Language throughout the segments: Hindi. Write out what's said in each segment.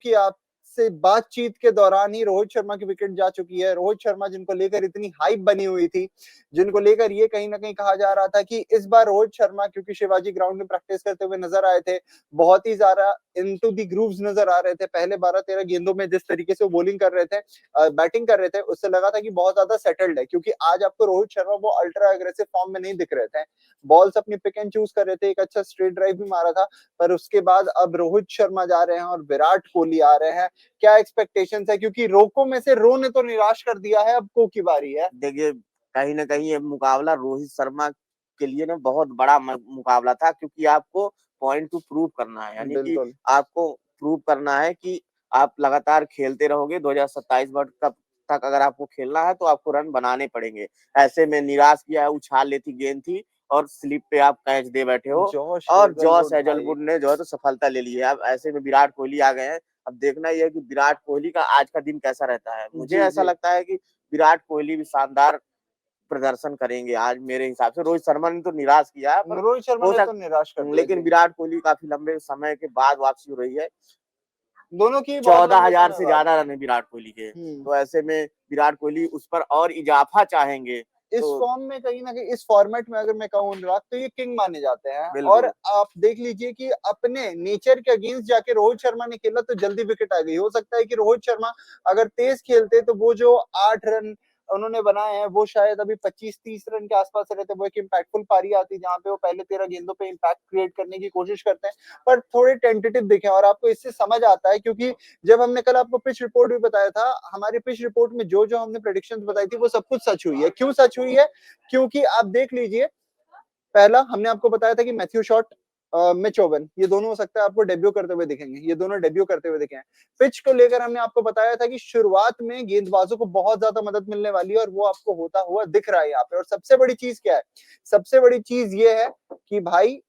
कि आपसे बातचीत के दौरान ही रोहित शर्मा की विकेट जा चुकी है। रोहित शर्मा जिनको लेकर इतनी हाइप बनी हुई थी, जिनको लेकर ये कहीं न कहीं कहा जा रहा था कि इस बार रोहित शर्मा क्योंकि शिवाजी ग्राउंड में प्रैक्टिस करते हुए नज़र आए थे, बहुत ही ज़्यादा इंटू द ग्रूव्स नज़र आ रहे थे। पहले 12-13 गेंदों में जिस तरीके से वो बॉलिंग कर रहे थे बैटिंग कर रहे थे, उससे लगा था कि बहुत ज़्यादा सेटल्ड है क्योंकि आज आपको रोहित शर्मा वो अल्ट्रा एग्रेसिव फॉर्म में नहीं दिख रहे थे। बॉल्स अपनी पिक एंड चूज़ कर रहे थे, एक अच्छा स्ट्रेट ड्राइव भी मारा था, पर उसके बाद अब रोहित शर्मा जा रहे हैं और विराट कोहली आ रहे हैं। क्या एक्सपेक्टेशंस है? क्योंकि रोको में से रो ने तो निराश कर दिया है, अब को की बारी है। देखिए, कहीं न कहीं ये मुकाबला रोहित शर्मा के लिए ना बहुत बड़ा मुकाबला था, क्योंकि आपको पॉइंट टू प्रूव करना है, यानी कि बिल्कुल। आपको प्रूव करना है कि आप लगातार खेलते रहोगे। 2027 वर्ल्ड कप तक अगर आपको खेलना है तो आपको रन बनाने पड़ेंगे। ऐसे में निराश किया है, उछाल लेती गेंद थी और स्लिप पे आप कैच दे बैठे हो जॉश और जॉस हेजलवुड भाई। हेजलवुड ने जो है तो सफलता ले ली है। अब ऐसे में विराट कोहली आ गए हैं। अब देखना ये है कि विराट कोहली का आज का दिन कैसा रहता है। मुझे जी, ऐसा जी। लगता है कि विराट कोहली भी शानदार प्रदर्शन करेंगे आज मेरे हिसाब से। रोहित शर्मा ने तो निराश किया है, पर रोहित शर्मा हो ने सक तो निराश कर दिया, लेकिन जी। विराट कोहली काफी लंबे समय के बाद वापसी हो रही है। दोनों की बहुत चौदह लंबे हजार समय से बाद। ज्यादा रन है विराट कोहली के, हुँ। तो ऐसे में विराट कोहली उस पर और इजाफा चाहेंगे इस तो फॉर्म में कहीं न कहीं इस फॉर्मेट में अगर मैं कहूँ अनुराग तो ये किंग माने जाते हैं और बिल्कुल। आप देख लीजिए कि अपने नेचर के अगेंस्ट जाके रोहित शर्मा ने खेला तो जल्दी विकेट आ गई। हो सकता है कि रोहित शर्मा अगर तेज खेलते तो वो जो 8 रन उन्होंने बनाए हैं वो शायद अभी 25-30 रन के आसपास रहते। वो एक इम्पैक्टफुल पारी आती जहाँ पे वो पहले 13 गेंदों पे इम्पैक्ट क्रिएट करने की कोशिश करते हैं, पर थोड़े टेंटेटिव दिखे और आपको इससे समझ आता है क्योंकि जब हमने कल आपको पिच रिपोर्ट भी बताया था, हमारी पिच रिपोर्ट में जो-जो हमने प्रेडिक्शंस बताई थी वो सब कुछ सच हुई है। क्यों सच हुई है? क्योंकि आप देख लीजिए, पहला हमने आपको बताया था कि मैथ्यू शॉट मिच ओवन ये दोनों हो सकता है आपको डेब्यू करते हुए दिखेंगे। ये दोनों डेब्यू करते हुए दिखे हैं। पिच को लेकर हमने आपको बताया था कि शुरुआत में गेंदबाजों को बहुत ज़्यादा मदद मिलने वाली है और वो आपको होता हुआ दिख रहा है यहाँ पे और सबसे बड़ी चीज़ क्या है? सबसे बड़ी चीज़ ये है कि भाई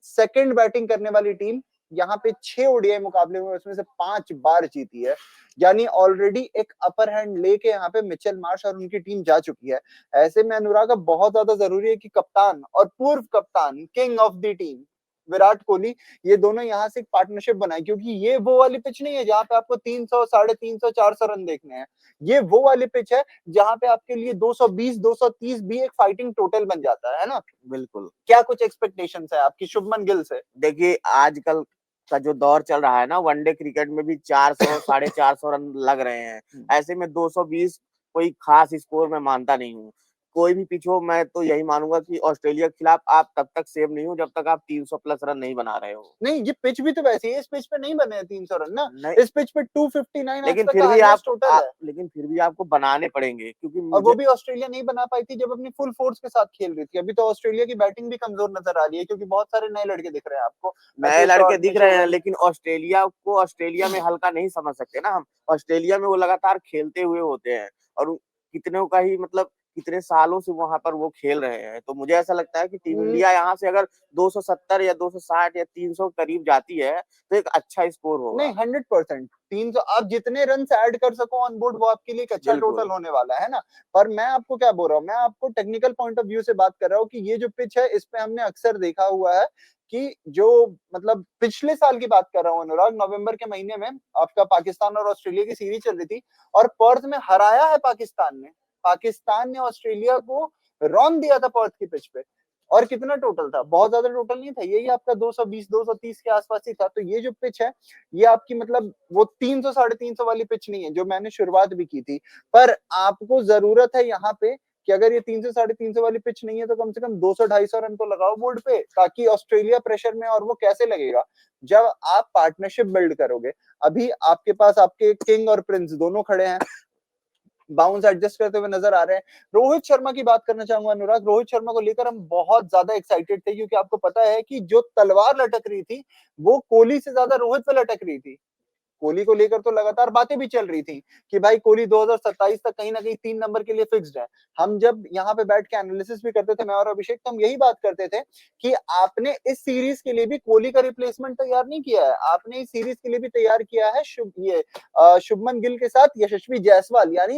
सेकंड बैटिंग करने वाली टीम यहाँ पे 6 ओडीआई मुकाबले हुए उसमें से 5 बार जीती है। यानी ऑलरेडी एक अपर हैंड लेके यहाँ पे मिचेल मार्श और उनकी टीम जा चुकी है। ऐसे में अनुराग अब बहुत ज़्यादा ज़रूरी है कि कप्तान और पूर्व कप्तान king of the team Virat Kohli ये दोनों यहाँ से एक पार्टनरशिप बनाए क्योंकि ये वो वाली पिच नहीं है जहाँ पे आपको 300, 350, 400 रन देखने हैं। ये वो वाली पिच है जहाँ पे आपके लिए 220, 230 भी एक फाइटिंग टोटल बन जाता है ना? बिल्कुल। क्या कुछ एक्सपेक्टेशंस है आपकी शुभमन गिल से? देखिए, आजकल का जो दौर चल रहा है ना, वनडे क्रिकेट में भी 400 साढ़े 400 रन लग रहे हैं। ऐसे में 220 कोई खास स्कोर मैं मानता नहीं हूँ। कोई भी पिच हो, मैं तो यही मानूंगा कि ऑस्ट्रेलिया के खिलाफ आप तब तक सेव नहीं हो जब तक आप 300 प्लस रन नहीं बना रहे हो। नहीं, ये पिच भी तो वैसी है, इस पिच पे नहीं बने हैं 300 रन ना। नहीं, इस पिच पे 259 आज लेकिन तक फिर का भी हाईएस्ट टोटल है। लेकिन फिर भी आपको बनाने पड़ेंगे, क्योंकि और वो मुझे भी ऑस्ट्रेलिया नहीं बना पाई थी जब अपनी फुल फोर्स के साथ खेल रही थी। अभी तो ऑस्ट्रेलिया की बैटिंग भी कमजोर नजर आ रही है क्योंकि बहुत सारे नए लड़के दिख रहे हैं आपको। नए मैथ्यू लड़के शॉट, दिख मिचेल रहे हैं, वेन। लेकिन ऑस्ट्रेलिया को ऑस्ट्रेलिया में हल्का नहीं समझ सकते ना हम। ऑस्ट्रेलिया में वो लगातार खेलते हुए होते हैं और कितनों का ही मतलब कितने सालों से वहां पर वो खेल रहे हैं। तो मुझे ऐसा लगता है कि टीम इंडिया यहाँ से अगर 270 या 260 या 300 करीब जाती है तो एक अच्छा स्कोर नहीं होगा। 100% 300 आप जितने रन ऐड कर सको ऑन बोर्ड वो आपके लिए एक अच्छा बिल्कुल। टोटल होने वाला है ना। पर मैं आपको क्या बोल रहा हूँ, मैं आपको टेक्निकल पॉइंट ऑफ व्यू से बात कर रहा हूँ कि ये जो पिच है इस पे हमने अक्सर देखा हुआ है कि जो मतलब पिछले साल की बात कर रहा हूँ अनुराग, नवंबर के महीने में आपका पाकिस्तान और ऑस्ट्रेलिया की सीरीज चल रही थी और पर्थ में हराया है पाकिस्तान ने। पाकिस्तान ने ऑस्ट्रेलिया को रौंद दिया था पर्थ की पिच पे। और कितना टोटल था? बहुत ज्यादा टोटल नहीं था, यही आपका 220 230 के आसपास ही था। तो ये जो पिच है ये आपकी मतलब वो 300 साढ़े 300 वाली पिच नहीं है जो मैंने शुरुआत भी की थी। पर आपको जरूरत है यहाँ पे कि अगर ये 300 साढ़े 300 वाली पिच नहीं है तो कम से कम 200 250 रन तो लगाओ बोर्ड पे ताकि ऑस्ट्रेलिया प्रेशर में। और वो कैसे लगेगा? जब आप पार्टनरशिप बिल्ड करोगे। अभी आपके पास आपके किंग और प्रिंस दोनों खड़े हैं, बाउंस एडजस्ट करते हुए नजर आ रहे हैं। रोहित शर्मा की बात करना चाहूंगा अनुराग। रोहित शर्मा को लेकर हम बहुत ज्यादा एक्साइटेड थे क्योंकि आपको पता है कि जो तलवार लटक रही थी वो कोहली से ज्यादा रोहित पे लटक रही थी। कोहली को लेकर तो लगातार बातें भी चल रही थी कि भाई कोहली 2027 तक कहीं ना कहीं 3 नंबर के लिए फिक्स्ड है। हम जब यहाँ पे बैठ के एनालिसिस भी करते थे मैं और अभिषेक, तो हम यही बात करते थे कि आपने इस सीरीज के लिए भी कोहली का रिप्लेसमेंट तैयार नहीं किया है, आपने इस सीरीज के लिए भी तैयार किया है शुभमन गिल के साथ यशस्वी जायसवाल, यानी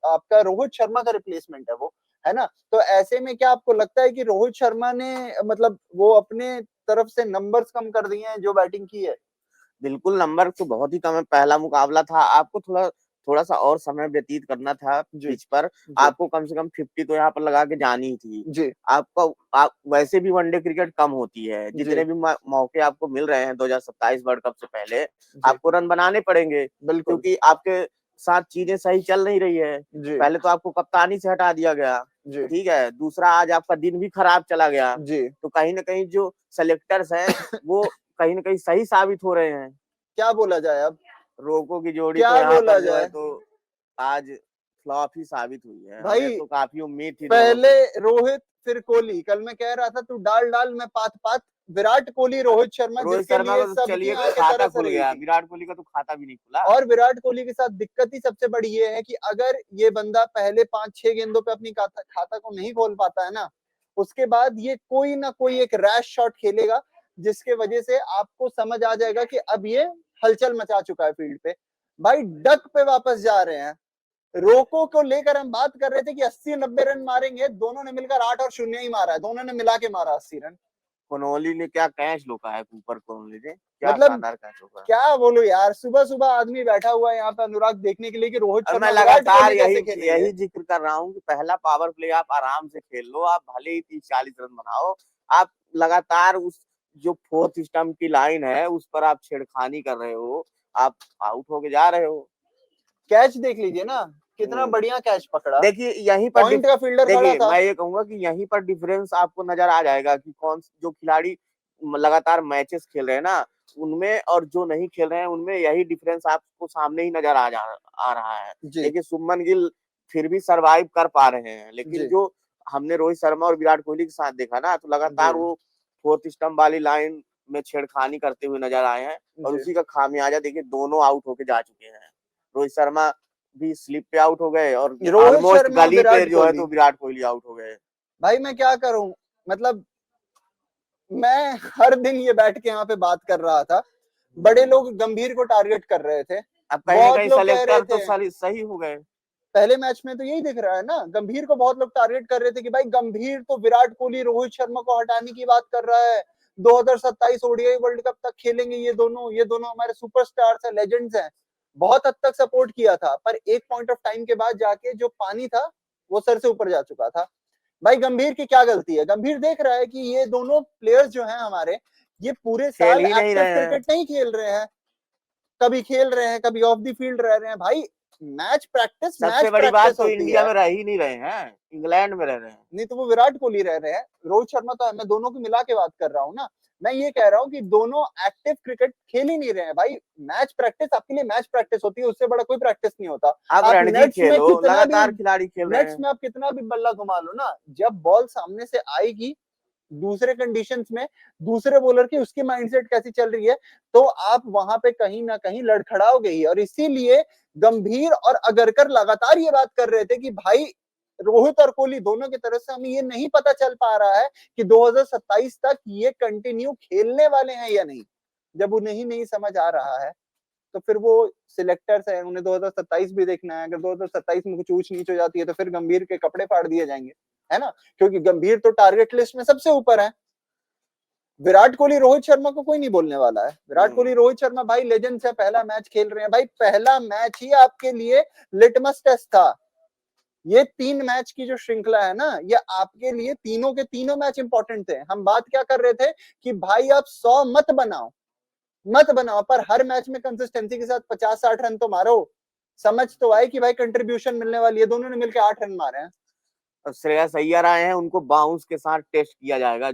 आपका रोहित शर्मा का रिप्लेसमेंट है वो, है ना। तो ऐसे में क्या आपको लगता है कि रोहित शर्मा ने मतलब वो अपने तरफ से नंबर्स कम कर दिए हैं जो बैटिंग की है? बिल्कुल, नंबर तो बहुत ही कम है। पहला मुकाबला था, आपको थोड़ा सा और समय व्यतीत करना था जी, पिच पर। जी, आपको कम से कम 50 तो यहाँ पर लगा के जानी ही थी। जी, आपका आप वैसे भी वनडे क्रिकेट कम होती है। जी, जितने भी मौके आपको मिल रहे हैं 2027 वर्ल्ड कप से पहले, जी, आपको रन बनाने पड़ेंगे, बिल्कुल, क्योंकि आपके साथ चीजें सही चल नहीं रही है। जी, पहले तो आपको कप्तानी से हटा दिया गया, जी, ठीक है। दूसरा, आज आपका दिन भी खराब चला गया। जी। तो कहीं न कहीं जो सेलेक्टर्स हैं, वो कहीं न कहीं सही साबित हो रहे हैं। क्या बोला जाए अब? रोको की जोड़ी तो क्या यहाँ बोला पर जो है जाए? तो आज फ्लॉप ही साबित हुई है। हमें भाई तो काफ़ी उम्मीद थी दोनों पहले से। रोहित फिर कोहली। कल मैं कह रहा था तू डाल डाल मैं पात पात, विराट कोहली रोहित शर्मा रोहित जिसके शर्मा लिए का तो सबकी चलिए आंखें खाता तरस खुल रही गया, थी। विराट कोहली का तो खाता भी नहीं खुला। और विराट कोहली के साथ दिक्कत ही सबसे बड़ी ये है कि अगर ये बंदा पहले 5-6 गेंदों पे अपनी खाता को नहीं खोल पाता है ना, उसके बाद ये कोई ना कोई एक रैश शॉट खेलेगा जिसके वजह से आपको समझ आ जाएगा कि अब ये हलचल मचा चुका है फील्ड पे। भाई डक पे वापस जा रहे हैं। रोको को लेकर हम बात कर रहे थे कि 80-90 रन मारेंगे, दोनों ने मिलकर 8 और 0 ही मारा है, दोनों ने मिला के मारा 80 रन। कोहली ने क्या कैच रोका है, कूपर कोहली ने क्या मतलब शानदार कैच रोका है। क्या बोलूं यार, सुबह सुबह आदमी बैठा हुआ है यहाँ पे अनुराग देखने के लिए कि रोहित और मैं शर्मा विराट लगातार कोहली यही कैसे खेलेंगे। यही जिक्र कर रहा हूँ कि पहला पावर प्ले आप आराम से खेल लो, आप भले ही 30-40 रन बनाओ। आप लगातार उस जो फोर्थ स्टंप की लाइन है उस पर आप छेड़खानी कर रहे हो, आप आउट होके जा रहे हो। कैच देख लीजिए ना, कितना हम्म। बढ़िया कैच पकड़ा। देखिए यहीं पर पॉइंट का फील्डर खड़ा देखिए था। मैं ये कहूंगा कि यहीं पर डिफरेंस आपको नजर आ जाएगा कि कौन जो खिलाड़ी लगातार मैचेस खेल रहे हैं ना, उनमें और जो नहीं खेल रहे हैं उनमें यही डिफरेंस आपको सामने ही नजर आ रहा है। जी, देखिए शुभमन गिल फिर भी सरवाइव कर पा रहे हैं, लेकिन जी, जो हमने रोहित शर्मा और विराट कोहली के साथ देखा ना, तो जी, लगातार वो फोर्थ स्टंप वाली लाइन में छेड़खानी करते हुए नजर आए हैं। और जी। उसी का खामियाजा देखिए, दोनों आउट होके जा चुके हैं। रोहित शर्मा भी स्लिप पे आउट हो गए और रोहित ऑलमोस्ट शर्मा गली पे विराट जो है कोहली। तो विराट कोहली आउट हो गए। भाई मैं क्या करूं, मतलब मैं हर दिन ये बैठ के यहाँ पे बात कर रहा था। बड़े हम्म। लोग गंभीर को टारगेट कर रहे थे, अब कहीं ना बहुत कहीं लोग कह रहे सेलेक्टर तो थे। सही हो गए। पहले मैच में तो यही दिख रहा है ना, गंभीर को बहुत लोग टारगेट कर रहे थे कि भाई गंभीर तो विराट कोहली रोहित शर्मा को हटाने की बात कर रहा है, 2027 ओडीआई वर्ल्ड कप तक खेलेंगे ये दोनों हमारे सुपरस्टार्स हैं, लेजेंड्स हैं। बहुत हद तक सपोर्ट किया था, पर एक पॉइंट ऑफ टाइम के बाद जाके जो पानी था वो सर से ऊपर जा चुका था। भाई गंभीर की क्या गलती है? गंभीर देख रहा है कि ये दोनों प्लेयर्स जो हैं हमारे, ये पूरे खेल साल ही नहीं एक्टिव रहे हैं। क्रिकेट नहीं खेल रहे हैं। कभी खेल रहे हैं, कभी ऑफ द फील्ड रह रहे हैं। भाई सबसे मैच बड़ी बात प्रैक्टिस तो होती इंडिया है। में रह ही नहीं रहे हैं, इंग्लैंड में रह रहे हैं। नहीं तो वो विराट कोहली रह रहे हैं, रोहित शर्मा तो है। मैं दोनों की मिला के बात कर रहा हूँ ना। मैं ये कह रहा हूँ कि दोनों एक्टिव क्रिकेट खेल ही नहीं रहे हैं भाई। मैच प्रैक्टिस आपके लिए मैच प्रैक्टिस होती है, उससे बड़ा कोई प्रैक्टिस नहीं होता। आप आप रणजी खेलो, लगातार खिलाड़ी खेल रहे नेट्स हैं। में आप कितना भी बल्ला घुमा लो ना, जब बॉल सामने से आएगी दूसरे कंडीशंस में, दूसरे बॉलर की उसकी माइंडसेट कैसी चल रही है, तो आप वहां पे कहीं ना कहीं लड़खड़ाओगे ही। और इसीलिए गंभीर और अगरकर लगातार ये बात कर रहे थे कि भाई रोहित और कोहली दोनों की तरफ से हमें ये नहीं पता चल पा रहा है कि 2027 तक ये कंटिन्यू खेलने वाले हैं या नहीं। जब उन्हें ही नहीं समझ आ रहा है, तो फिर वो सिलेक्टर्स है, उन्हें 2027 भी देखना है। अगर 2027 में कुछ ऊंच नीच हो जाती है तो फिर गंभीर के कपड़े फाड़ दिए जाएंगे, है ना? क्योंकि गंभीर तो टारगेट लिस्ट में सबसे ऊपर है। विराट कोहली रोहित शर्मा को कोई नहीं बोलने वाला है। विराट कोहली हम्म। रोहित शर्मा भाई लेजेंड्स है, पहला मैच खेल रहे हैं। भाई पहला मैच ही आपके लिए लिटमस टेस्ट था। ये 3 मैच की जो श्रृंखला है ना, ये आपके लिए तीनों के तीनों मैच इंपॉर्टेंट थे। हम बात क्या कर रहे थे कि भाई आप 100 मत बनाओ, पर हर मैच में कंसिस्टेंसी के साथ 50-60 रन तो मारो। समझ तो आए कि भाई कंट्रीब्यूशन मिलने वाली है। दोनों ने मिलकर 8 रन मारे हैं। अब श्रेयस अय्यर आए हैं, उनको बाउंस के साथ टेस्ट किया जाएगा।